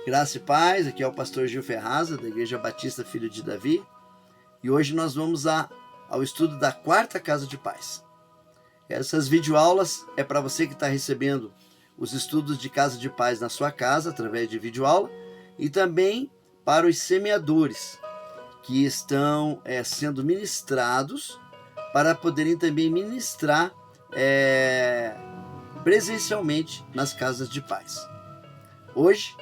Graça e paz, aqui é o pastor Gil Ferraza, da Igreja Batista Filho de Davi, e hoje nós vamos ao estudo da quarta casa de paz. Essas videoaulas é para você que está recebendo os estudos de casa de paz na sua casa, através de videoaula, e também para os semeadores, que estão sendo ministrados, para poderem também ministrar presencialmente nas casas de paz. Hoje,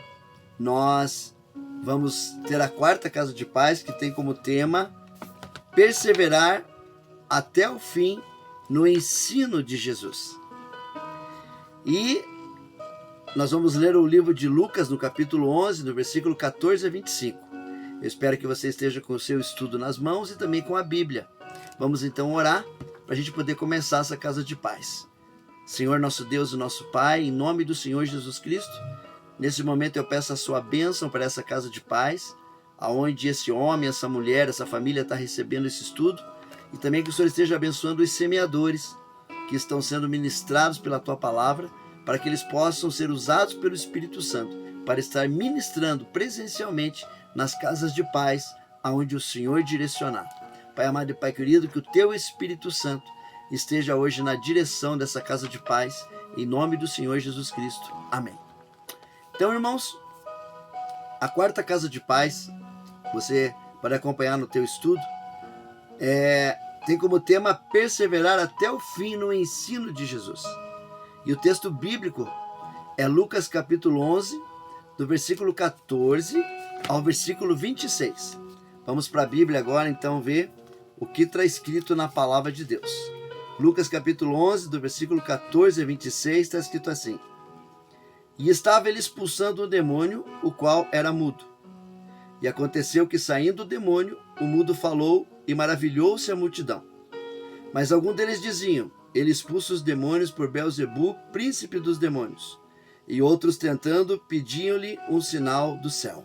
nós vamos ter a quarta casa de paz, que tem como tema perseverar até o fim no ensino de Jesus. E nós vamos ler o livro de Lucas, no capítulo 11, no versículo 14 a 25. Eu espero que você esteja com o seu estudo nas mãos e também com a Bíblia. Vamos então orar para a gente poder começar essa casa de paz. Senhor, nosso Deus e nosso Pai, em nome do Senhor Jesus Cristo, nesse momento eu peço a sua bênção para essa casa de paz, aonde esse homem, essa mulher, essa família está recebendo esse estudo, e também que o Senhor esteja abençoando os semeadores que estão sendo ministrados pela tua palavra, para que eles possam ser usados pelo Espírito Santo, para estar ministrando presencialmente nas casas de paz, aonde o Senhor direcionar. Pai amado e Pai querido, que o teu Espírito Santo esteja hoje na direção dessa casa de paz, em nome do Senhor Jesus Cristo. Amém. Então, irmãos, a quarta casa de paz, você pode acompanhar no teu estudo, tem como tema perseverar até o fim no ensino de Jesus. E o texto bíblico é Lucas capítulo 11, do versículo 14 ao versículo 26. Vamos para a Bíblia agora, então, ver o que está escrito na palavra de Deus. Lucas capítulo 11, do versículo 14 a 26, está escrito assim: E estava ele expulsando o demônio, o qual era mudo. E aconteceu que, saindo o demônio, o mudo falou, e maravilhou-se a multidão. Mas alguns deles diziam: Ele expulsa os demônios por Beelzebu, príncipe dos demônios. E outros, tentando, pediam-lhe um sinal do céu.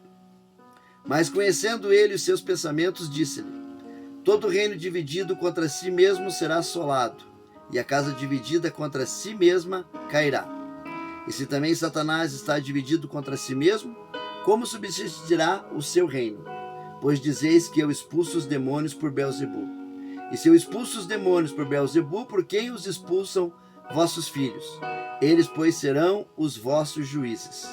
Mas, conhecendo ele os seus pensamentos, disse-lhe: Todo reino dividido contra si mesmo será assolado, e a casa dividida contra si mesma cairá. E se também Satanás está dividido contra si mesmo, como subsistirá o seu reino? Pois dizeis que eu expulso os demônios por Beelzebu. E se eu expulso os demônios por Beelzebu, por quem os expulsam vossos filhos? Eles, pois, serão os vossos juízes.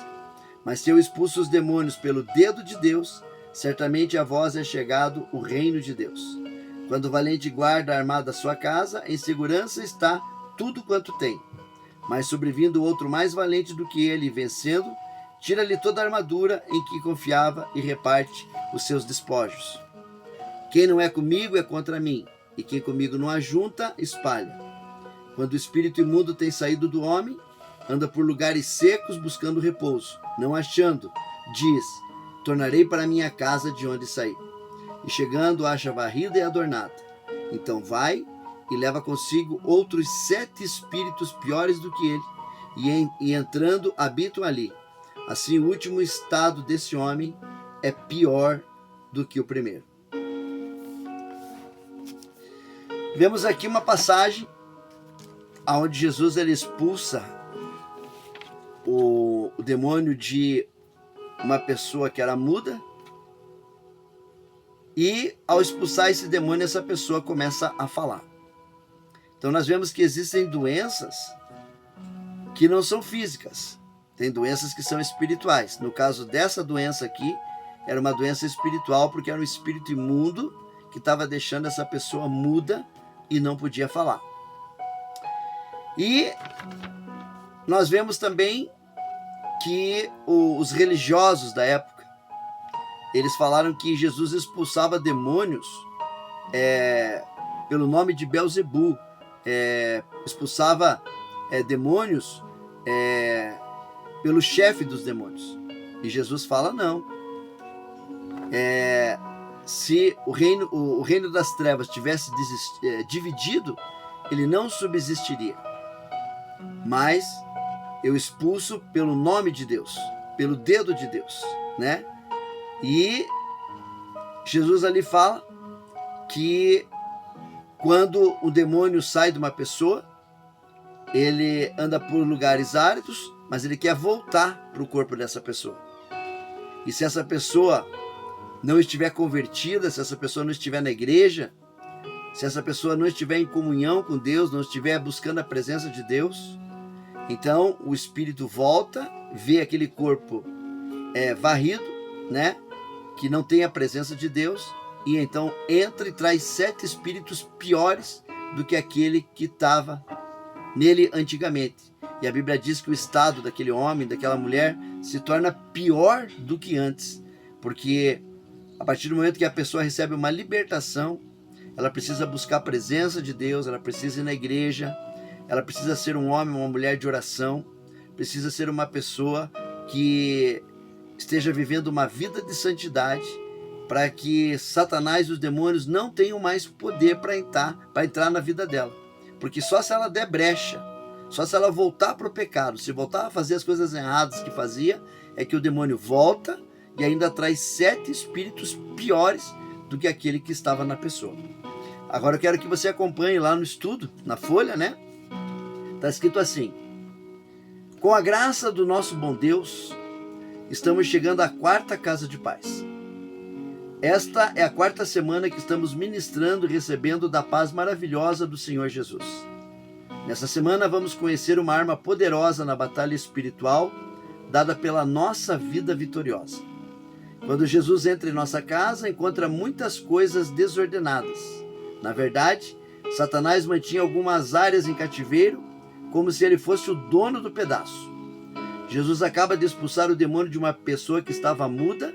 Mas se eu expulso os demônios pelo dedo de Deus, certamente a vós é chegado o reino de Deus. Quando o valente guarda armada a sua casa, em segurança está tudo quanto tem. Mas sobrevindo outro mais valente do que ele, vencendo, tira-lhe toda a armadura em que confiava e reparte os seus despojos. Quem não é comigo é contra mim, e quem comigo não ajunta, espalha. Quando o espírito imundo tem saído do homem, anda por lugares secos buscando repouso. Não achando, diz: tornarei para minha casa de onde saí. E chegando, acha varrida e adornada. Então vai e leva consigo outros 7 espíritos piores do que ele, e entrando habitam ali. Assim, o último estado desse homem é pior do que o primeiro. Vemos aqui uma passagem onde Jesus ele expulsa o demônio de uma pessoa que era muda, e ao expulsar esse demônio, essa pessoa começa a falar. Então nós vemos que existem doenças que não são físicas, tem doenças que são espirituais. No caso dessa doença aqui, era uma doença espiritual, porque era um espírito imundo que estava deixando essa pessoa muda e não podia falar. E nós vemos também que os religiosos da época, eles falaram que Jesus expulsava demônios pelo nome de Beelzebu, expulsava demônios pelo chefe dos demônios. E Jesus fala não. Se o reino das trevas tivesse dividido, ele não subsistiria. Mas eu expulso pelo nome de Deus, pelo dedo de Deus, né? E Jesus ali fala que quando o demônio sai de uma pessoa, ele anda por lugares áridos, mas ele quer voltar para o corpo dessa pessoa. E se essa pessoa não estiver convertida, se essa pessoa não estiver na igreja, se essa pessoa não estiver em comunhão com Deus, não estiver buscando a presença de Deus, então o espírito volta, vê aquele corpo varrido, né, que não tem a presença de Deus, e então entra e traz 7 espíritos piores do que aquele que estava nele antigamente. E a Bíblia diz que o estado daquele homem, daquela mulher, se torna pior do que antes, porque a partir do momento que a pessoa recebe uma libertação, ela precisa buscar a presença de Deus, ela precisa ir na igreja, ela precisa ser um homem, uma mulher de oração, precisa ser uma pessoa que esteja vivendo uma vida de santidade, para que Satanás e os demônios não tenham mais poder para entrar na vida dela. Porque só se ela der brecha, só se ela voltar para o pecado, se voltar a fazer as coisas erradas que fazia, é que o demônio volta e ainda traz 7 espíritos piores do que aquele que estava na pessoa. Agora eu quero que você acompanhe lá no estudo, na folha, né? Está escrito assim: com a graça do nosso bom Deus, estamos chegando à 4ª casa de paz. Esta é a 4ª semana que estamos ministrando e recebendo da paz maravilhosa do Senhor Jesus. Nessa semana vamos conhecer uma arma poderosa na batalha espiritual dada pela nossa vida vitoriosa. Quando Jesus entra em nossa casa, encontra muitas coisas desordenadas. Na verdade, Satanás mantinha algumas áreas em cativeiro, como se ele fosse o dono do pedaço. Jesus acaba de expulsar o demônio de uma pessoa que estava muda,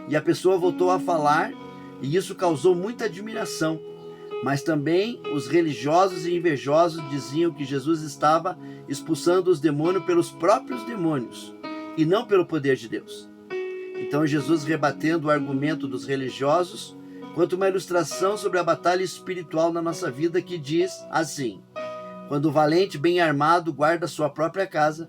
e a pessoa voltou a falar, e isso causou muita admiração. Mas também os religiosos e invejosos diziam que Jesus estava expulsando os demônios pelos próprios demônios, e não pelo poder de Deus. Então Jesus, rebatendo o argumento dos religiosos, conta uma ilustração sobre a batalha espiritual na nossa vida, que diz assim: quando o valente bem armado guarda sua própria casa,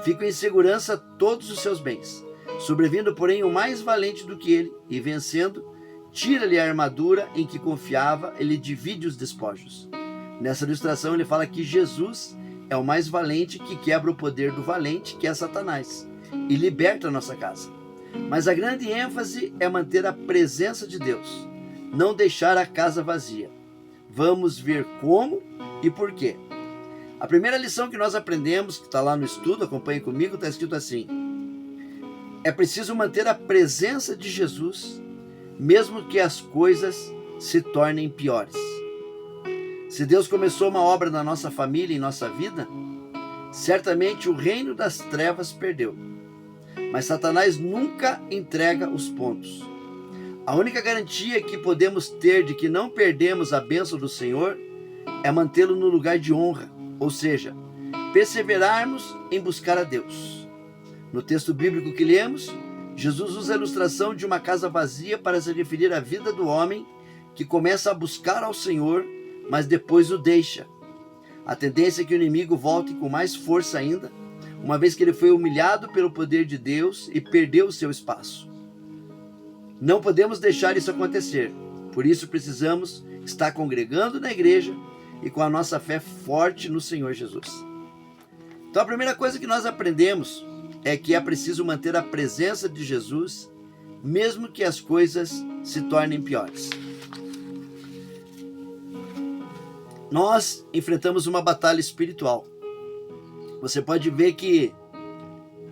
ficam em segurança todos os seus bens. Sobrevindo, porém, o mais valente do que ele, e vencendo, tira-lhe a armadura em que confiava, ele divide os despojos. Nessa ilustração ele fala que Jesus é o mais valente, que quebra o poder do valente, que é Satanás, e liberta a nossa casa. Mas a grande ênfase é manter a presença de Deus, não deixar a casa vazia. Vamos ver como e por quê. A primeira lição que nós aprendemos, que está lá no estudo, acompanhe comigo, está escrito assim: é preciso manter a presença de Jesus, mesmo que as coisas se tornem piores. Se Deus começou uma obra na nossa família e em nossa vida, certamente o reino das trevas perdeu. Mas Satanás nunca entrega os pontos. A única garantia que podemos ter de que não perdemos a bênção do Senhor é mantê-lo no lugar de honra, ou seja, perseverarmos em buscar a Deus. No texto bíblico que lemos, Jesus usa a ilustração de uma casa vazia para se referir à vida do homem que começa a buscar ao Senhor, mas depois o deixa. A tendência é que o inimigo volte com mais força ainda, uma vez que ele foi humilhado pelo poder de Deus e perdeu o seu espaço. Não podemos deixar isso acontecer, por isso precisamos estar congregando na igreja e com a nossa fé forte no Senhor Jesus. Então a primeira coisa que nós aprendemos é que é preciso manter a presença de Jesus, mesmo que as coisas se tornem piores. Nós enfrentamos uma batalha espiritual. Você pode ver que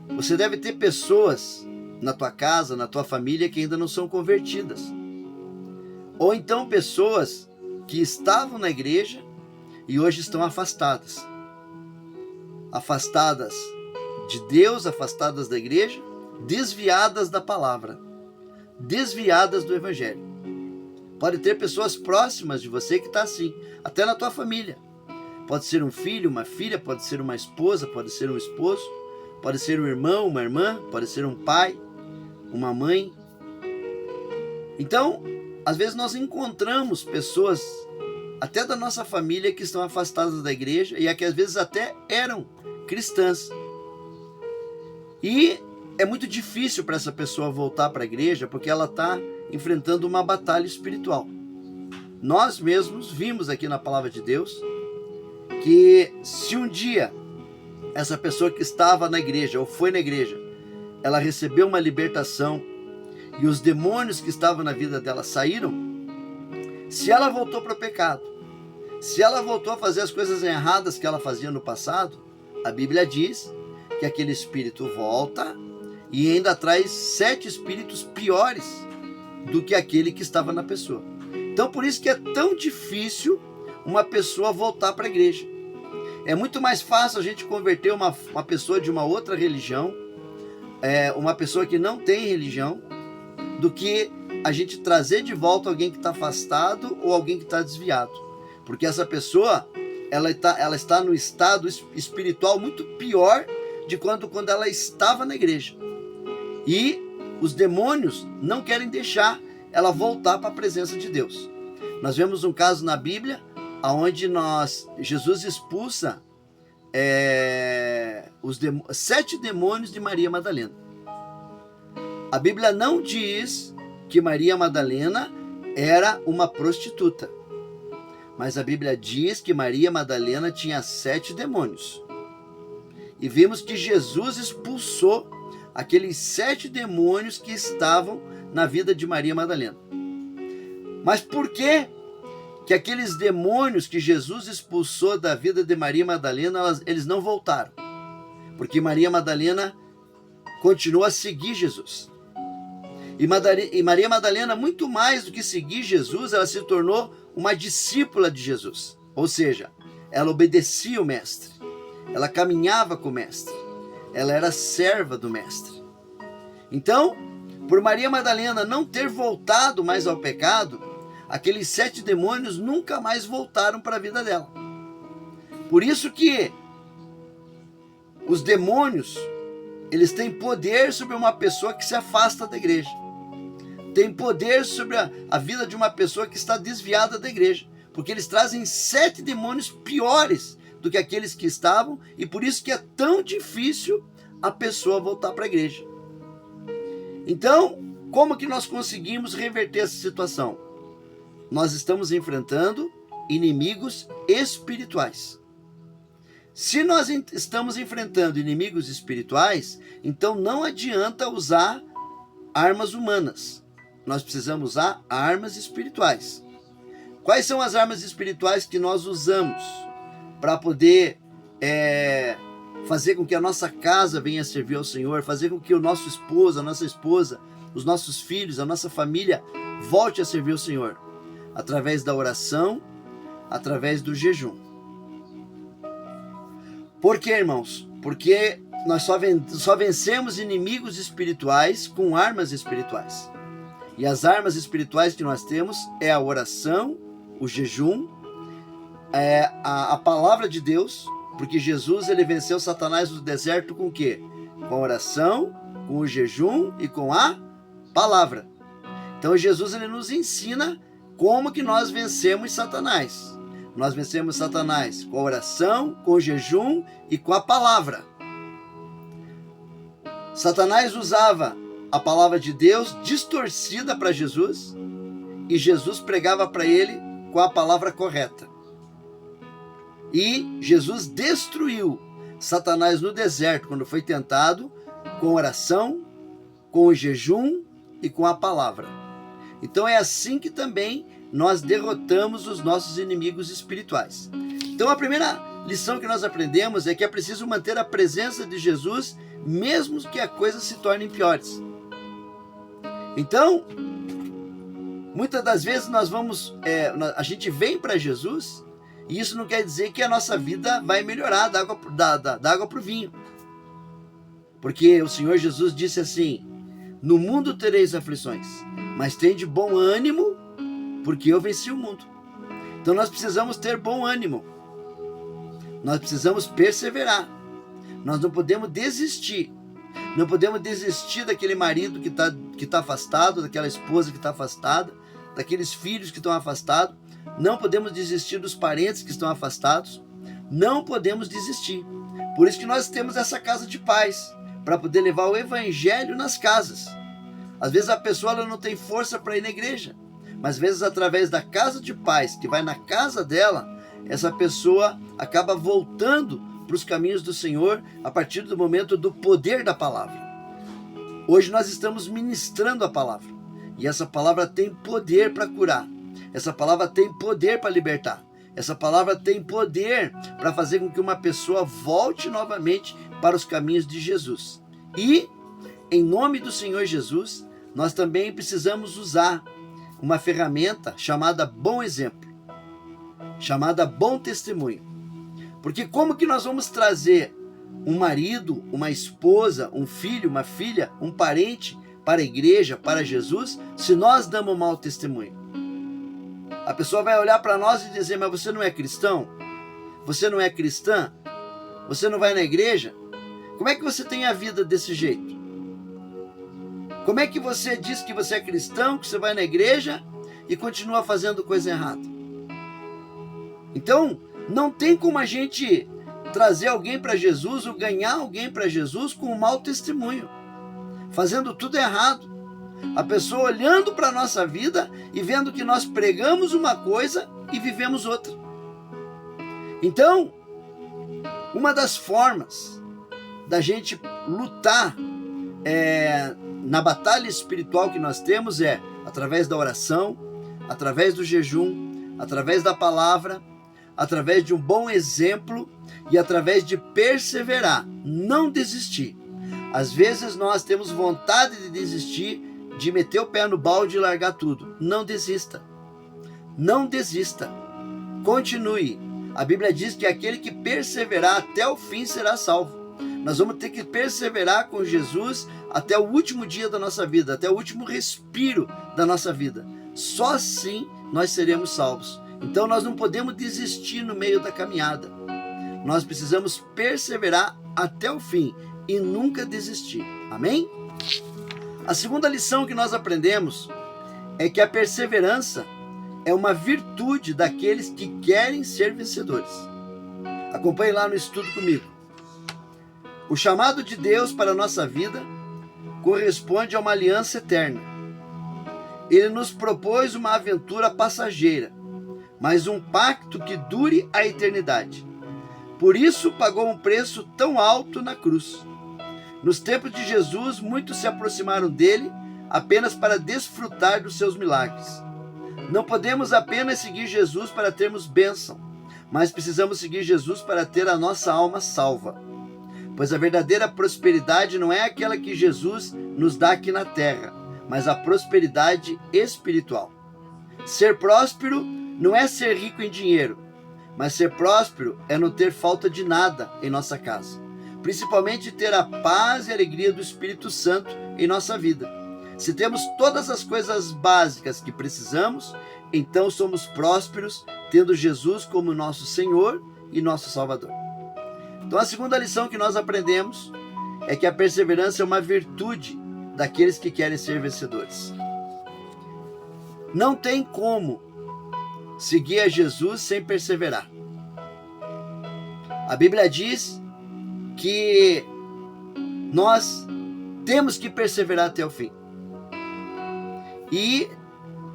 você deve ter pessoas na tua casa, na tua família, que ainda não são convertidas. Ou então pessoas que estavam na igreja e hoje estão afastadas. Afastadas de Deus, afastadas da igreja, desviadas da palavra, desviadas do evangelho. Pode ter pessoas próximas de você que está assim, até na tua família. Pode ser um filho, uma filha, pode ser uma esposa, pode ser um esposo, pode ser um irmão, uma irmã, pode ser um pai, uma mãe. Então, às vezes nós encontramos pessoas até da nossa família que estão afastadas da igreja e que às vezes até eram cristãs. E é muito difícil para essa pessoa voltar para a igreja porque ela está enfrentando uma batalha espiritual. Nós mesmos vimos aqui na palavra de Deus que se um dia essa pessoa que estava na igreja ou foi na igreja ela recebeu uma libertação e os demônios que estavam na vida dela saíram, se ela voltou para o pecado, se ela voltou a fazer as coisas erradas que ela fazia no passado, a Bíblia diz que aquele espírito volta e ainda traz 7 espíritos piores do que aquele que estava na pessoa. Então por isso que é tão difícil uma pessoa voltar para a igreja. É muito mais fácil a gente converter uma pessoa de uma outra religião, uma pessoa que não tem religião, do que a gente trazer de volta alguém que está afastado ou alguém que está desviado. Porque essa pessoa, ela está no estado espiritual muito pior de quando ela estava na igreja. E os demônios não querem deixar ela voltar para a presença de Deus. Nós vemos um caso na Bíblia onde Jesus expulsa 7 demônios de Maria Madalena. A Bíblia não diz que Maria Madalena era uma prostituta, mas a Bíblia diz que Maria Madalena tinha 7 demônios. E vimos que Jesus expulsou aqueles 7 demônios que estavam na vida de Maria Madalena. Mas por que aqueles demônios que Jesus expulsou da vida de Maria Madalena, eles não voltaram? Porque Maria Madalena continuou a seguir Jesus. E Maria Madalena, muito mais do que seguir Jesus, ela se tornou uma discípula de Jesus. Ou seja, ela obedecia o mestre, ela caminhava com o mestre, ela era serva do mestre. Então, por Maria Madalena não ter voltado mais ao pecado, aqueles 7 demônios nunca mais voltaram para a vida dela. Por isso que os demônios, eles têm poder sobre uma pessoa que se afasta da igreja. Tem poder sobre a vida de uma pessoa que está desviada da igreja. Porque eles trazem 7 demônios piores do que aqueles que estavam. E por isso que é tão difícil a pessoa voltar para a igreja. Então, como que nós conseguimos reverter essa situação? Nós estamos enfrentando inimigos espirituais. Se nós estamos enfrentando inimigos espirituais, então não adianta usar armas humanas. Nós precisamos usar armas espirituais. Quais são as armas espirituais que nós usamos para poder fazer com que a nossa casa venha a servir ao Senhor, fazer com que o nosso esposo, a nossa esposa, os nossos filhos, a nossa família volte a servir ao Senhor? Através da oração, através do jejum. Por quê, irmãos? Porque nós só vencemos inimigos espirituais com armas espirituais. E as armas espirituais que nós temos é a oração, o jejum, a palavra de Deus, porque Jesus ele venceu Satanás no deserto com o quê? Com a oração, com o jejum e com a palavra. Então Jesus ele nos ensina como que nós vencemos Satanás. Nós vencemos Satanás com a oração, com o jejum e com a palavra. Satanás usava a palavra de Deus distorcida para Jesus e Jesus pregava para ele com a palavra correta. E Jesus destruiu Satanás no deserto quando foi tentado com oração, com o jejum e com a palavra. Então é assim que também nós derrotamos os nossos inimigos espirituais. Então a primeira lição que nós aprendemos é que é preciso manter a presença de Jesus mesmo que as coisas se tornem piores. Então, muitas das vezes a gente vem para Jesus e isso não quer dizer que a nossa vida vai melhorar da água para o vinho. Porque o Senhor Jesus disse assim: no mundo tereis aflições, mas tende bom ânimo, porque eu venci o mundo. Então nós precisamos ter bom ânimo. Nós precisamos perseverar. Nós não podemos desistir. Não podemos desistir daquele marido que tá afastado, daquela esposa que está afastada, daqueles filhos que estão afastados. Não podemos desistir dos parentes que estão afastados. Não podemos desistir. Por isso que nós temos essa casa de paz, para poder levar o evangelho nas casas. Às vezes a pessoa ela não tem força para ir na igreja, mas às vezes através da casa de paz, que vai na casa dela, essa pessoa acaba voltando para os caminhos do Senhor a partir do momento do poder da palavra. Hoje nós estamos ministrando a palavra. E essa palavra tem poder para curar. Essa palavra tem poder para libertar. Essa palavra tem poder para fazer com que uma pessoa volte novamente para os caminhos de Jesus. E, em nome do Senhor Jesus, nós também precisamos usar uma ferramenta chamada bom exemplo, chamada bom testemunho. Porque como que nós vamos trazer um marido, uma esposa, um filho, uma filha, um parente para a igreja, para Jesus, se nós damos mau testemunho? A pessoa vai olhar para nós e dizer: mas você não é cristão? Você não é cristã? Você não vai na igreja? Como é que você tem a vida desse jeito? Como é que você diz que você é cristão, que você vai na igreja e continua fazendo coisa errada? Então, não tem como a gente trazer alguém para Jesus ou ganhar alguém para Jesus com um mau testemunho, fazendo tudo errado. A pessoa olhando para a nossa vida e vendo que nós pregamos uma coisa e vivemos outra. Então, uma das formas da gente lutar na batalha espiritual que nós temos é através da oração, através do jejum, através da palavra, através de um bom exemplo e através de perseverar, não desistir. Às vezes nós temos vontade de desistir, de meter o pé no balde e largar tudo. Não desista. Não desista. Continue. A Bíblia diz que aquele que perseverar até o fim será salvo. Nós vamos ter que perseverar com Jesus até o último dia da nossa vida, até o último respiro da nossa vida. Só assim nós seremos salvos. Então nós não podemos desistir no meio da caminhada. Nós precisamos perseverar até o fim e nunca desistir. Amém? A segunda lição que nós aprendemos é que a perseverança é uma virtude daqueles que querem ser vencedores. Acompanhe lá no estudo comigo. O chamado de Deus para a nossa vida corresponde a uma aliança eterna. Ele nos propôs uma aventura passageira, mas um pacto que dure a eternidade. Por isso pagou um preço tão alto na cruz. Nos tempos de Jesus, muitos se aproximaram dele apenas para desfrutar dos seus milagres. Não podemos apenas seguir Jesus para termos bênção, mas precisamos seguir Jesus para ter a nossa alma salva. Pois a verdadeira prosperidade não é aquela que Jesus nos dá aqui na terra, mas a prosperidade espiritual. Ser próspero não é ser rico em dinheiro, mas ser próspero é não ter falta de nada em nossa casa. Principalmente ter a paz e a alegria do Espírito Santo em nossa vida. Se temos todas as coisas básicas que precisamos, então somos prósperos, tendo Jesus como nosso Senhor e nosso Salvador. Então a segunda lição que nós aprendemos é que a perseverança é uma virtude daqueles que querem ser vencedores. Não tem como seguir a Jesus sem perseverar. A Bíblia diz que nós temos que perseverar até o fim. E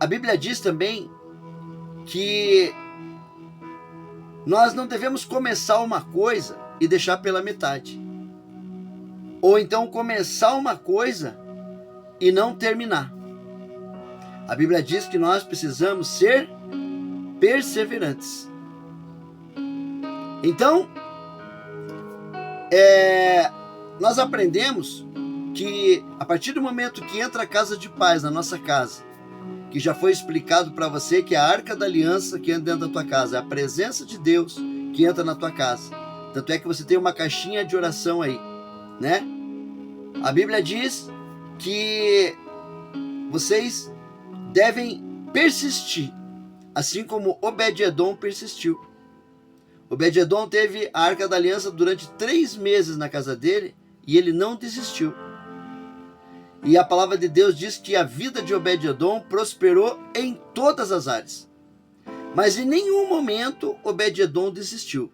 a Bíblia diz também que nós não devemos começar uma coisa e deixar pela metade. Ou então começar uma coisa e não terminar. A Bíblia diz que nós precisamos ser perseverantes. Então, nós aprendemos que a partir do momento que entra a casa de paz na nossa casa, que já foi explicado para você que é a arca da aliança que entra dentro da tua casa, é a presença de Deus que entra na tua casa. Tanto é que você tem uma caixinha de oração aí, né? A Bíblia diz que vocês devem persistir, assim como Obed-Edom persistiu. Obed-Edom teve a arca da aliança durante 3 meses na casa dele e ele não desistiu. E a palavra de Deus diz que a vida de Obed-Edom prosperou em todas as áreas. Mas em nenhum momento Obed-Edom desistiu.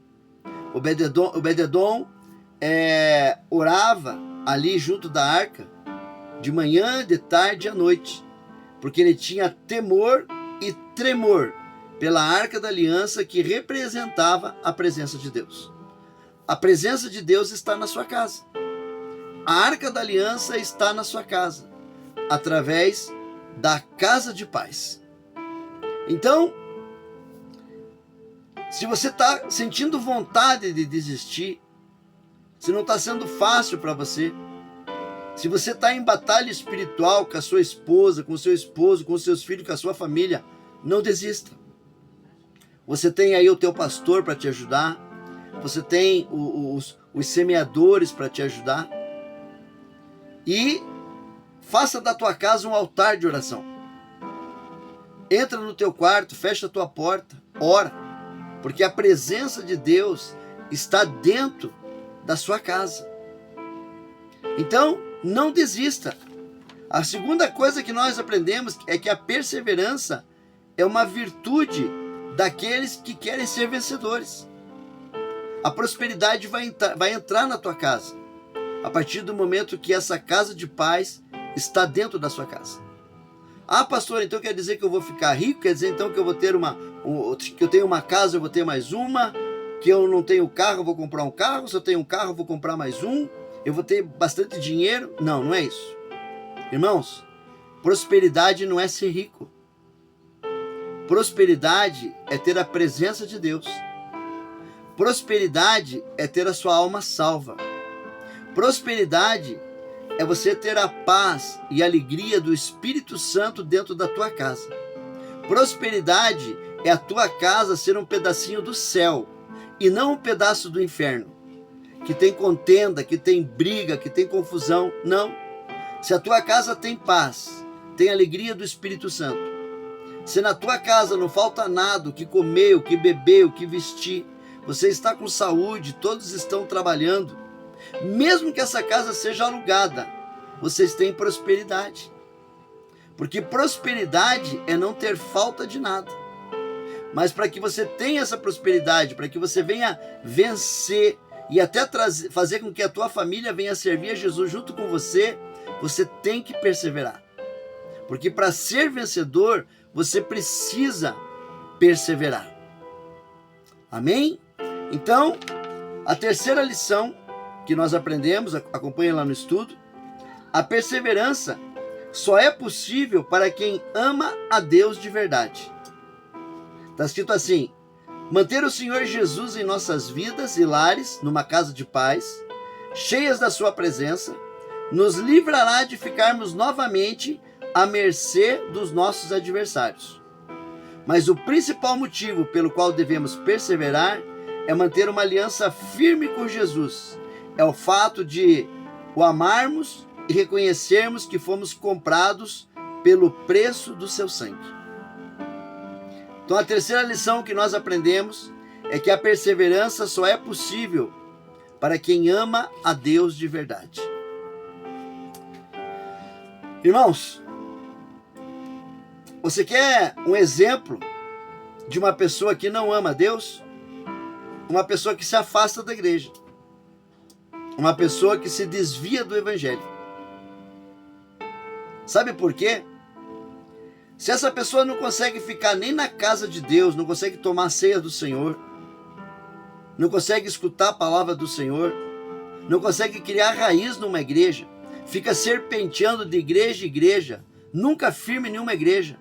Obed-Edom orava ali junto da arca, de manhã, de tarde e à noite, porque ele tinha temor e tremor pela arca da aliança que representava a presença de Deus. A presença de Deus está na sua casa. a Arca da Aliança está na sua casa, através da casa de paz. Então, se você está sentindo vontade de desistir, se não está sendo fácil para você, se você está em batalha espiritual com a sua esposa, com o seu esposo, com os seus filhos, com a sua família, não desista. Você tem aí o teu pastor para te ajudar, você tem os semeadores para te ajudar, e faça da tua casa um altar de oração. Entra no teu quarto, fecha a tua porta, ora, porque a presença de Deus está dentro da sua casa. Então, não desista. A segunda coisa que nós aprendemos é que a perseverança é uma virtude daqueles que querem ser vencedores. A prosperidade vai entrar na tua casa a partir do momento que essa casa de paz está dentro da sua casa. Ah, pastor, então quer dizer que eu vou ficar rico? Quer dizer então que eu vou ter que eu tenho uma casa, eu vou ter mais uma? Que eu não tenho carro, eu vou comprar um carro? Se eu tenho um carro, eu vou comprar mais um? Eu vou ter bastante dinheiro? Não, não é isso. Irmãos, prosperidade não é ser rico. Prosperidade é ter a presença de Deus. Prosperidade é ter a sua alma salva. Prosperidade é você ter a paz e a alegria do Espírito Santo dentro da tua casa. Prosperidade é a tua casa ser um pedacinho do céu e não um pedaço do inferno, que tem contenda, que tem briga, que tem confusão. Não. Se a tua casa tem paz, tem alegria do Espírito Santo, se na tua casa não falta nada, o que comer, o que beber, o que vestir, você está com saúde, todos estão trabalhando, mesmo que essa casa seja alugada, vocês têm prosperidade. Porque prosperidade é não ter falta de nada. Mas para que você tenha essa prosperidade, para que você venha vencer e até fazer com que a tua família venha servir a Jesus junto com você, você tem que perseverar. Porque para ser vencedor, você precisa perseverar. Amém? Então, a terceira lição que nós aprendemos, acompanha lá no estudo, a perseverança só é possível para quem ama a Deus de verdade. Está escrito assim: manter o Senhor Jesus em nossas vidas e lares, numa casa de paz, cheias da sua presença, nos livrará de ficarmos novamente à mercê dos nossos adversários. Mas o principal motivo pelo qual devemos perseverar é manter uma aliança firme com Jesus. É o fato de o amarmos e reconhecermos que fomos comprados pelo preço do seu sangue. Então a terceira lição que nós aprendemos é que a perseverança só é possível para quem ama a Deus de verdade. Irmãos, você quer um exemplo de uma pessoa que não ama a Deus? Uma pessoa que se afasta da igreja. Uma pessoa que se desvia do evangelho. Sabe por quê? Se essa pessoa não consegue ficar nem na casa de Deus, não consegue tomar a ceia do Senhor, não consegue escutar a palavra do Senhor, não consegue criar raiz numa igreja, fica serpenteando de igreja em igreja, nunca firme em nenhuma igreja.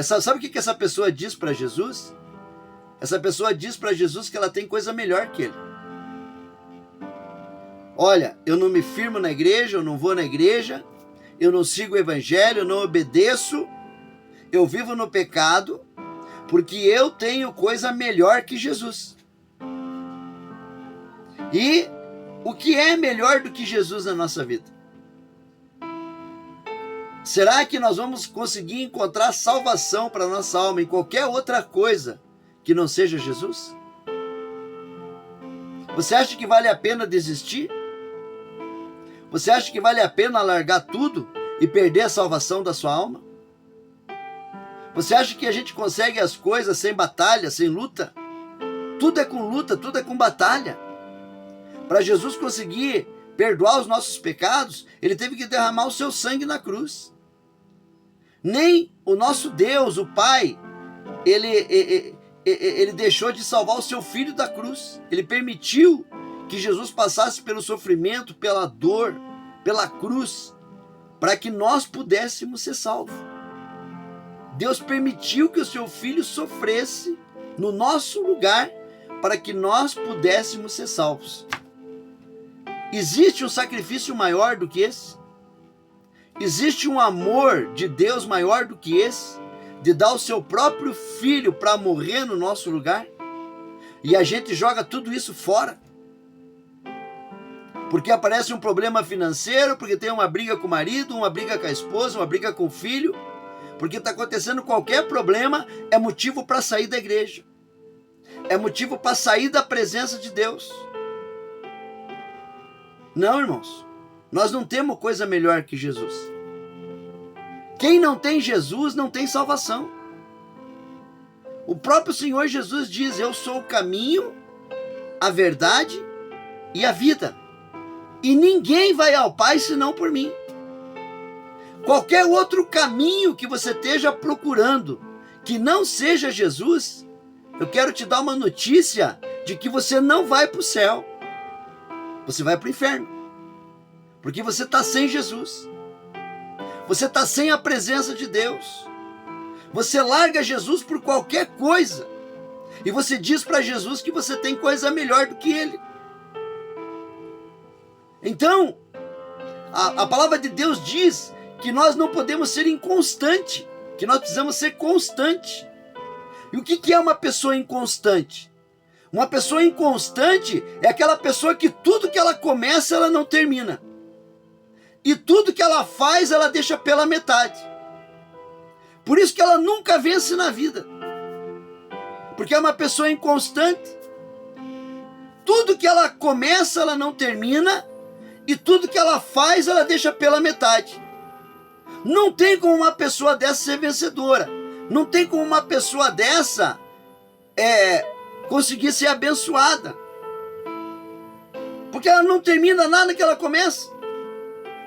Sabe o que essa pessoa diz para Jesus? Essa pessoa diz para Jesus que ela tem coisa melhor que ele. Olha, eu não me firmo na igreja, eu não vou na igreja, eu não sigo o evangelho, eu não obedeço, eu vivo no pecado, porque eu tenho coisa melhor que Jesus. E o que é melhor do que Jesus na nossa vida? Será que nós vamos conseguir encontrar salvação para a nossa alma em qualquer outra coisa que não seja Jesus? Você acha que vale a pena desistir? Você acha que vale a pena largar tudo e perder a salvação da sua alma? Você acha que a gente consegue as coisas sem batalha, sem luta? Tudo é com luta, tudo é com batalha. Para Jesus conseguir perdoar os nossos pecados, ele teve que derramar o seu sangue na cruz. Nem o nosso Deus, o Pai, ele deixou de salvar o seu filho da cruz. Ele permitiu que Jesus passasse pelo sofrimento, pela dor, pela cruz, para que nós pudéssemos ser salvos. Deus permitiu que o seu Filho sofresse no nosso lugar para que nós pudéssemos ser salvos. Existe um sacrifício maior do que esse? Existe um amor de Deus maior do que esse? De dar o seu próprio Filho para morrer no nosso lugar? E a gente joga tudo isso fora? Porque aparece um problema financeiro, porque tem uma briga com o marido, uma briga com a esposa, uma briga com o filho, porque está acontecendo qualquer problema, é motivo para sair da igreja. É motivo para sair da presença de Deus. Não, irmãos. Nós não temos coisa melhor que Jesus. Quem não tem Jesus não tem salvação. O próprio Senhor Jesus diz: eu sou o caminho, a verdade e a vida. E ninguém vai ao Pai senão por mim. Qualquer outro caminho que você esteja procurando, que não seja Jesus, eu quero te dar uma notícia de que você não vai para o céu. Você vai para o inferno. Porque você está sem Jesus. Você está sem a presença de Deus. Você larga Jesus por qualquer coisa. E você diz para Jesus que você tem coisa melhor do que Ele. Então, a palavra de Deus diz que nós não podemos ser inconstante, que nós precisamos ser constante. E o que é uma pessoa inconstante? Uma pessoa inconstante é aquela pessoa que tudo que ela começa, ela não termina. E tudo que ela faz, ela deixa pela metade. Por isso que ela nunca vence na vida. Porque é uma pessoa inconstante. Tudo que ela começa, ela não termina. E tudo que ela faz, ela deixa pela metade. Não tem como uma pessoa dessa ser vencedora. Não tem como uma pessoa dessa conseguir ser abençoada. Porque ela não termina nada que ela começa.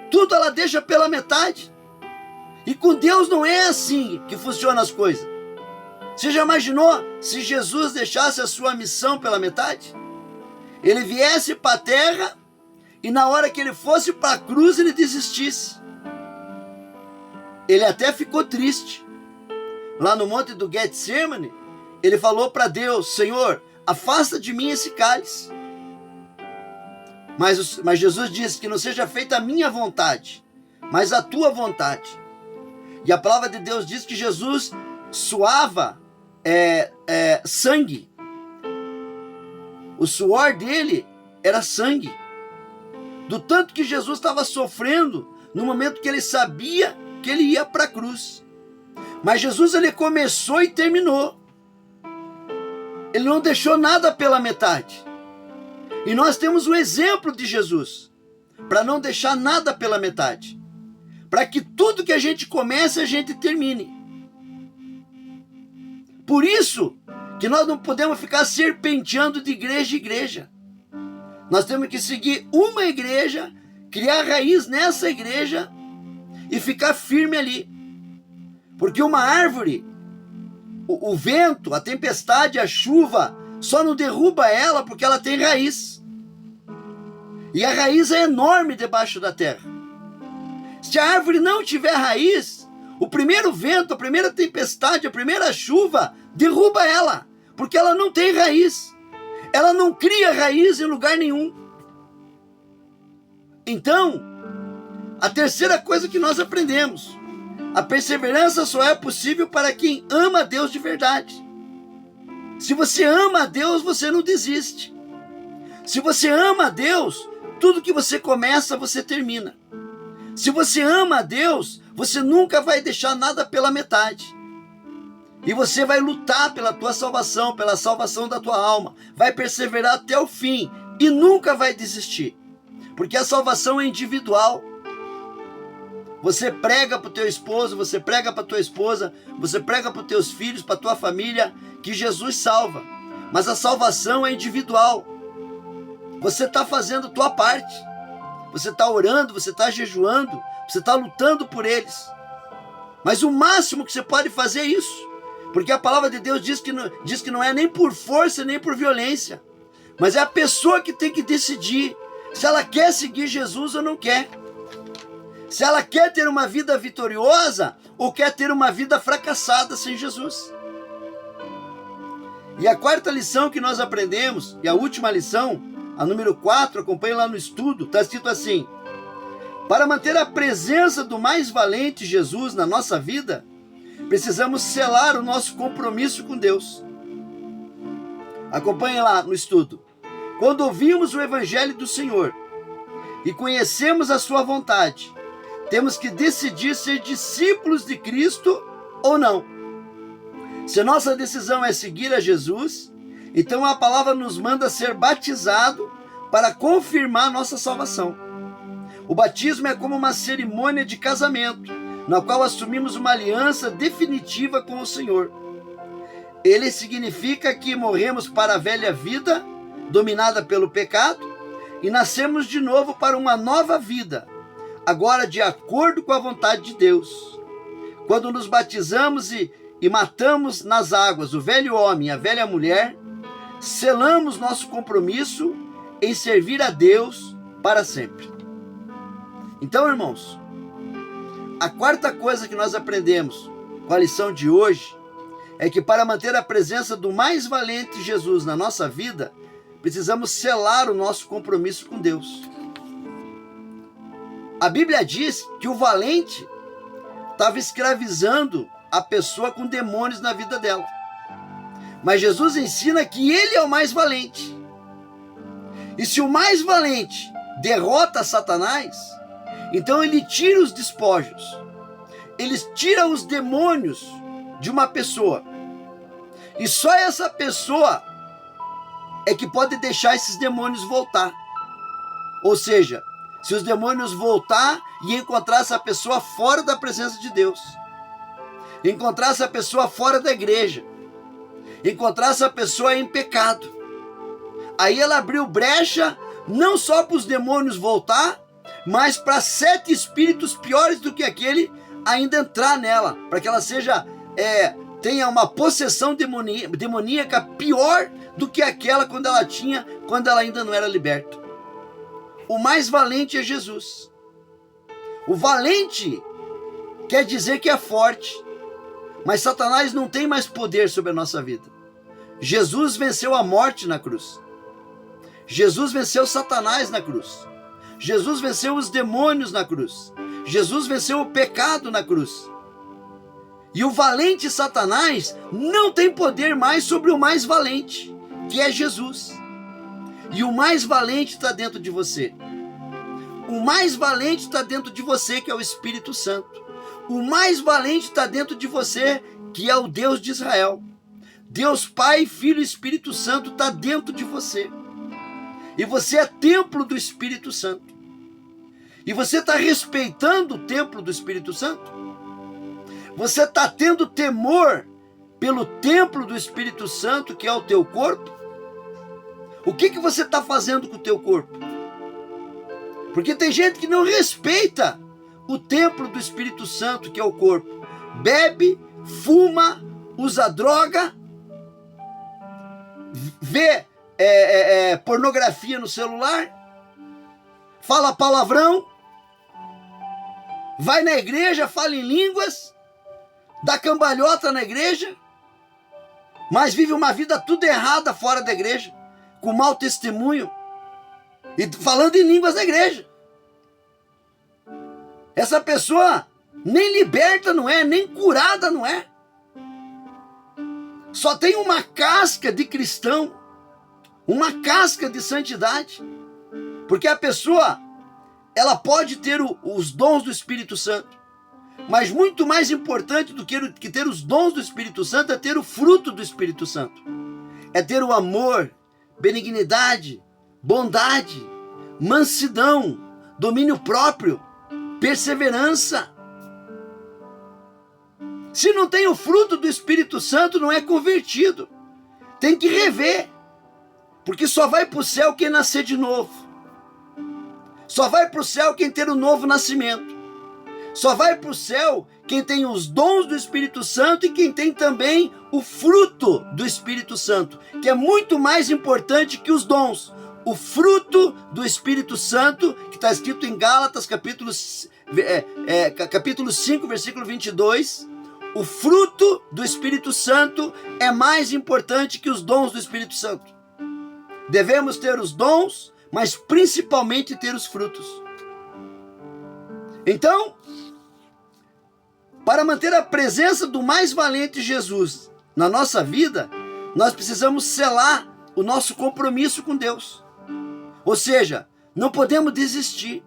Tudo ela deixa pela metade. E com Deus não é assim que funcionam as coisas. Você já imaginou se Jesus deixasse a sua missão pela metade? Ele viesse para a terra e na hora que ele fosse para a cruz ele desistisse. Ele até ficou triste. Lá no monte do Getsemane, ele falou para Deus: Senhor, afasta de mim esse cálice. Mas Jesus disse que não seja feita a minha vontade, mas a tua vontade. E a palavra de Deus diz que Jesus suava sangue. O suor dele era sangue. Do tanto que Jesus estava sofrendo no momento que ele sabia que ele ia para a cruz. Mas Jesus, ele começou e terminou. Ele não deixou nada pela metade. E nós temos o exemplo de Jesus, para não deixar nada pela metade. Para que tudo que a gente comece, a gente termine. Por isso que nós não podemos ficar serpenteando de igreja em igreja. Nós temos que seguir uma igreja, criar raiz nessa igreja e ficar firme ali. Porque uma árvore, o vento, a tempestade, a chuva, só não derruba ela porque ela tem raiz. E a raiz é enorme debaixo da terra. Se a árvore não tiver raiz, o primeiro vento, a primeira tempestade, a primeira chuva, derruba ela, porque ela não tem raiz. Ela não cria raiz em lugar nenhum. Então, a terceira coisa que nós aprendemos: a perseverança só é possível para quem ama a Deus de verdade. Se você ama a Deus, você não desiste. Se você ama a Deus, tudo que você começa, você termina. Se você ama a Deus, você nunca vai deixar nada pela metade. E você vai lutar pela tua salvação, pela salvação da tua alma. Vai perseverar até o fim e nunca vai desistir. Porque a salvação é individual. Você prega para o teu esposo, você prega para a tua esposa, você prega para os teus filhos, para a tua família, que Jesus salva. Mas a salvação é individual. Você está fazendo a tua parte. Você está orando, você está jejuando, você está lutando por eles. Mas o máximo que você pode fazer é isso. Porque a palavra de Deus diz que não é nem por força, nem por violência. Mas é a pessoa que tem que decidir se ela quer seguir Jesus ou não quer. Se ela quer ter uma vida vitoriosa ou quer ter uma vida fracassada sem Jesus. E a quarta lição que nós aprendemos, e a última lição, a número 4, acompanhe lá no estudo, está escrito assim: para manter a presença do mais valente Jesus na nossa vida, precisamos selar o nosso compromisso com Deus. Acompanhe lá no estudo. Quando ouvimos o Evangelho do Senhor e conhecemos a sua vontade, temos que decidir ser discípulos de Cristo ou não. Se nossa decisão é seguir a Jesus, então a palavra nos manda ser batizado para confirmar nossa salvação. O batismo é como uma cerimônia de casamento, na qual assumimos uma aliança definitiva com o Senhor. Ele significa que morremos para a velha vida, dominada pelo pecado, e nascemos de novo para uma nova vida, agora de acordo com a vontade de Deus. Quando nos batizamos e matamos nas águas o velho homem e a velha mulher, selamos nosso compromisso em servir a Deus para sempre. Então, irmãos, a quarta coisa que nós aprendemos com a lição de hoje é que para manter a presença do mais valente Jesus na nossa vida, precisamos selar o nosso compromisso com Deus. A Bíblia diz que o valente estava escravizando a pessoa com demônios na vida dela. Mas Jesus ensina que ele é o mais valente. E se o mais valente derrota Satanás, então ele tira os despojos. Ele tira os demônios de uma pessoa. E só essa pessoa é que pode deixar esses demônios voltar. Ou seja, se os demônios voltar e encontrar essa pessoa fora da presença de Deus, encontrar essa pessoa fora da igreja, encontrar essa pessoa em pecado, aí ela abriu brecha não só para os demônios voltar, mas para 7 espíritos piores do que aquele ainda entrar nela, para que ela tenha uma possessão demoníaca pior do que aquela quando ela tinha, quando ela ainda não era liberta. O mais valente é Jesus. O valente quer dizer que é forte, mas Satanás não tem mais poder sobre a nossa vida. Jesus venceu a morte na cruz. Jesus venceu Satanás na cruz. Jesus venceu os demônios na cruz. Jesus venceu o pecado na cruz. E o valente Satanás não tem poder mais sobre o mais valente, que é Jesus. E o mais valente está dentro de você. O mais valente está dentro de você, que é o Espírito Santo. O mais valente está dentro de você, que é o Deus de Israel. Deus Pai, Filho e Espírito Santo está dentro de você. E você é templo do Espírito Santo. E você está respeitando o templo do Espírito Santo? Você está tendo temor pelo templo do Espírito Santo, que é o teu corpo? O que você está fazendo com o teu corpo? Porque tem gente que não respeita o templo do Espírito Santo, que é o corpo. Bebe, fuma, usa droga, vê pornografia no celular, fala palavrão, vai na igreja, fala em línguas, dá cambalhota na igreja, mas vive uma vida tudo errada fora da igreja, com mau testemunho, e falando em línguas na igreja. Essa pessoa nem liberta não é, nem curada não é. Só tem uma casca de cristão, uma casca de santidade. Porque a pessoa, ela pode ter os dons do Espírito Santo, mas muito mais importante do que ter os dons do Espírito Santo é ter o fruto do Espírito Santo. É ter o amor, benignidade, bondade, mansidão, domínio próprio, perseverança. Se não tem o fruto do Espírito Santo, não é convertido. Tem que rever. Porque só vai para o céu quem nascer de novo. Só vai para o céu quem ter o novo nascimento. Só vai para o céu quem tem os dons do Espírito Santo e quem tem também o fruto do Espírito Santo, que é muito mais importante que os dons. O fruto do Espírito Santo, que está escrito em Gálatas, capítulo 5, versículo 22, o fruto do Espírito Santo é mais importante que os dons do Espírito Santo. Devemos ter os dons, mas principalmente ter os frutos. Então, para manter a presença do mais valente Jesus na nossa vida, nós precisamos selar o nosso compromisso com Deus. Ou seja, não podemos desistir.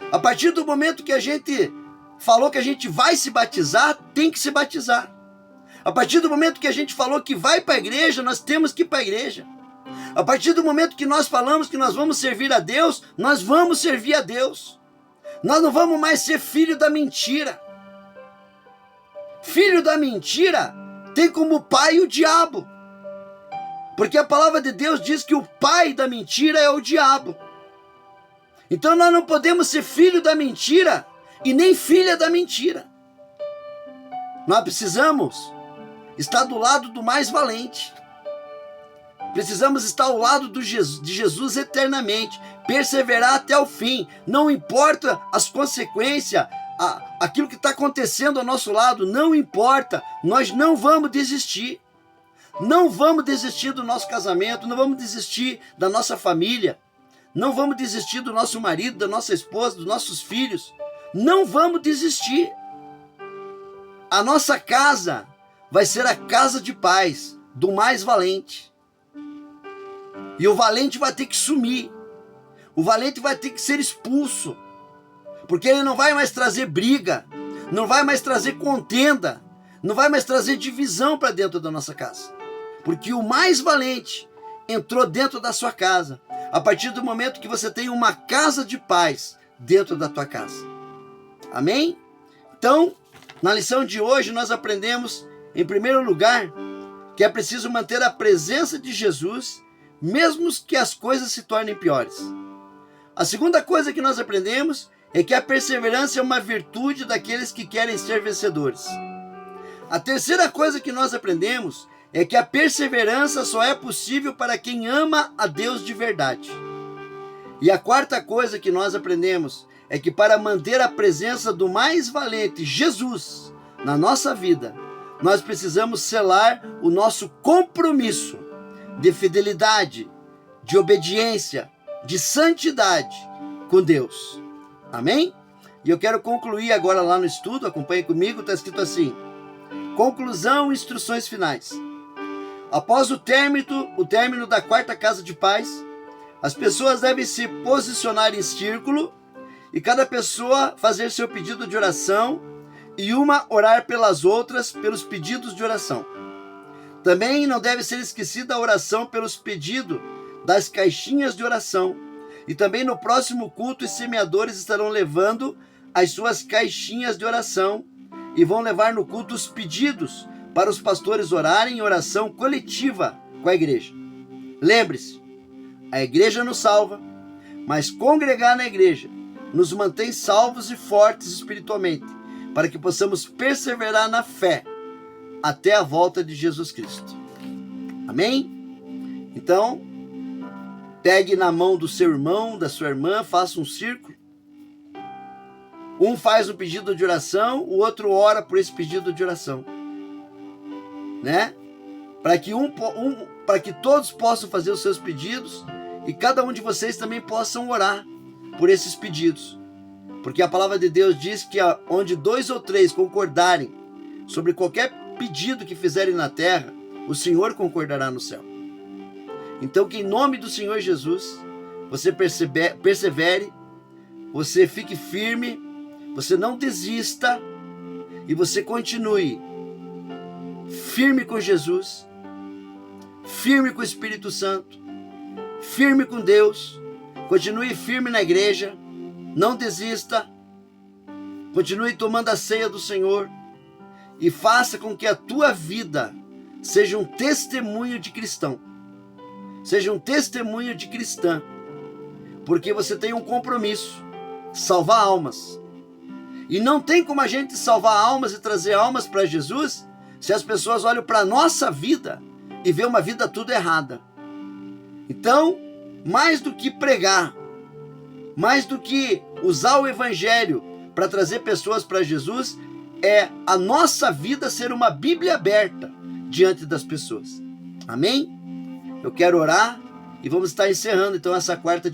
A partir do momento que a gente falou que a gente vai se batizar, tem que se batizar. A partir do momento que a gente falou que vai para a igreja, nós temos que ir para a igreja. A partir do momento que nós falamos que nós vamos servir a Deus, nós vamos servir a Deus. Nós não vamos mais ser filho da mentira. Filho da mentira tem como pai o diabo. Porque a palavra de Deus diz que o pai da mentira é o diabo. Então nós não podemos ser filho da mentira e nem filha da mentira. Nós precisamos estar do lado do mais valente. Precisamos estar ao lado de Jesus eternamente, perseverar até o fim. Não importa as consequências, aquilo que está acontecendo ao nosso lado, não importa. Nós não vamos desistir. Não vamos desistir do nosso casamento, não vamos desistir da nossa família. Não vamos desistir do nosso marido, da nossa esposa, dos nossos filhos. Não vamos desistir. A nossa casa vai ser a casa de paz do mais valente. E o valente vai ter que sumir. O valente vai ter que ser expulso. Porque ele não vai mais trazer briga. Não vai mais trazer contenda. Não vai mais trazer divisão para dentro da nossa casa. Porque o mais valente entrou dentro da sua casa. A partir do momento que você tem uma casa de paz dentro da tua casa. Amém? Então, na lição de hoje nós aprendemos, em primeiro lugar, que é preciso manter a presença de Jesus, mesmo que as coisas se tornem piores. A segunda coisa que nós aprendemos é que a perseverança é uma virtude daqueles que querem ser vencedores. A terceira coisa que nós aprendemos é que a perseverança só é possível para quem ama a Deus de verdade. E a quarta coisa que nós aprendemos é que para manter a presença do mais valente, Jesus, na nossa vida, nós precisamos selar o nosso compromisso de fidelidade, de obediência, de santidade com Deus. Amém? E eu quero concluir agora lá no estudo, acompanhe comigo, está escrito assim: conclusão e instruções finais. Após o término da quarta casa de paz, as pessoas devem se posicionar em círculo e cada pessoa fazer seu pedido de oração e uma orar pelas outras pelos pedidos de oração. Também não deve ser esquecida a oração pelos pedidos das caixinhas de oração. E também no próximo culto os semeadores estarão levando as suas caixinhas de oração e vão levar no culto os pedidos para os pastores orarem em oração coletiva com a igreja. Lembre-se, a igreja nos salva, mas congregar na igreja nos mantém salvos e fortes espiritualmente, para que possamos perseverar na fé até a volta de Jesus Cristo. Amém? Então, pegue na mão do seu irmão, da sua irmã, faça um círculo. Um faz um pedido de oração, o outro ora por esse pedido de oração. Né? Para que todos possam fazer os seus pedidos e cada um de vocês também possam orar por esses pedidos. Porque a palavra de Deus diz que onde 2 ou 3 concordarem sobre qualquer pedido que fizerem na terra, o Senhor concordará no céu. Então que em nome do Senhor Jesus, você persevere, você fique firme, você não desista e você continue firme com Jesus, firme com o Espírito Santo, firme com Deus, continue firme na igreja, não desista, continue tomando a ceia do Senhor e faça com que a tua vida seja um testemunho de cristão, seja um testemunho de cristã, porque você tem um compromisso, salvar almas. E não tem como a gente salvar almas e trazer almas para Jesus se as pessoas olham para a nossa vida e vê uma vida tudo errada. Então, mais do que pregar, mais do que usar o evangelho para trazer pessoas para Jesus, é a nossa vida ser uma Bíblia aberta diante das pessoas. Amém? Eu quero orar e vamos estar encerrando então essa quarta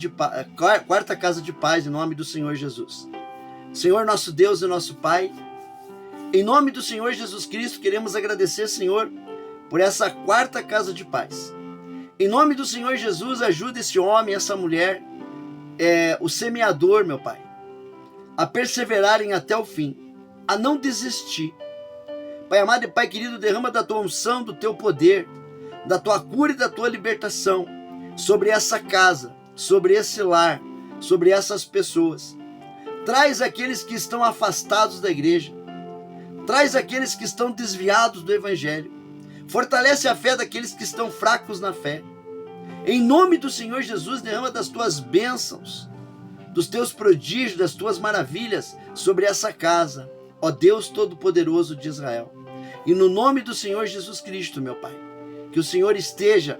casa de paz em nome do Senhor Jesus. Senhor nosso Deus e nosso Pai, em nome do Senhor Jesus Cristo, queremos agradecer, Senhor, por essa quarta casa de paz. Em nome do Senhor Jesus, ajuda esse homem, essa mulher, o semeador, meu Pai, a perseverarem até o fim, a não desistir. Pai amado e Pai querido, derrama da tua unção, do teu poder, da tua cura e da tua libertação sobre essa casa, sobre esse lar, sobre essas pessoas. Traz aqueles que estão afastados da igreja, traz aqueles que estão desviados do evangelho, fortalece a fé daqueles que estão fracos na fé. Em nome do Senhor Jesus, derrama das tuas bênçãos, dos teus prodígios, das tuas maravilhas sobre essa casa, ó Deus Todo-Poderoso de Israel. E no nome do Senhor Jesus Cristo, meu Pai, que o Senhor esteja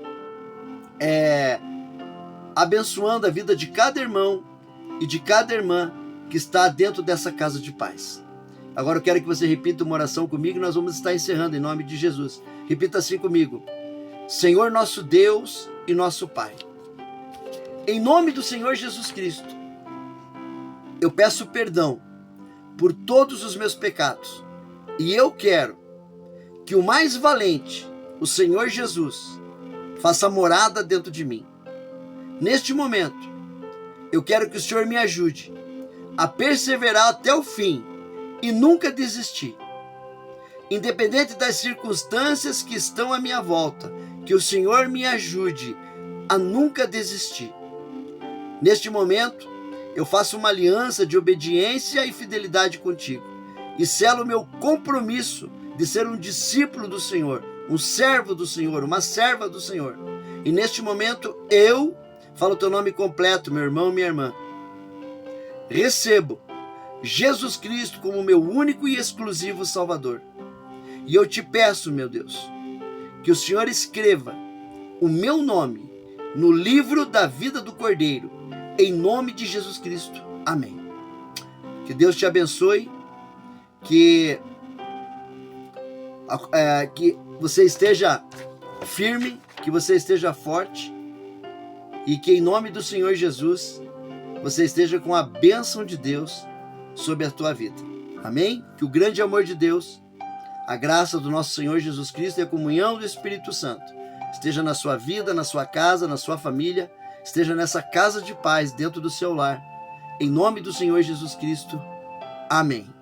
abençoando a vida de cada irmão e de cada irmã que está dentro dessa casa de paz. Agora eu quero que você repita uma oração comigo e nós vamos estar encerrando em nome de Jesus. Repita assim comigo: Senhor nosso Deus e nosso Pai, em nome do Senhor Jesus Cristo, eu peço perdão por todos os meus pecados e eu quero que o mais valente, o Senhor Jesus, faça morada dentro de mim. Neste momento, eu quero que o Senhor me ajude a perseverar até o fim e nunca desistir. Independente das circunstâncias que estão à minha volta, que o Senhor me ajude a nunca desistir. Neste momento, eu faço uma aliança de obediência e fidelidade contigo e selo o meu compromisso de ser um discípulo do Senhor, um servo do Senhor, uma serva do Senhor. E neste momento, eu falo o teu nome completo, meu irmão e minha irmã. Recebo Jesus Cristo como meu único e exclusivo Salvador. E eu te peço, meu Deus, que o Senhor escreva o meu nome no livro da vida do Cordeiro, em nome de Jesus Cristo. Amém. Que Deus te abençoe, que você esteja firme, que você esteja forte e que em nome do Senhor Jesus você esteja com a bênção de Deus sobre a tua vida. Amém? Que o grande amor de Deus, a graça do nosso Senhor Jesus Cristo e a comunhão do Espírito Santo esteja na sua vida, na sua casa, na sua família, esteja nessa casa de paz dentro do seu lar. Em nome do Senhor Jesus Cristo. Amém.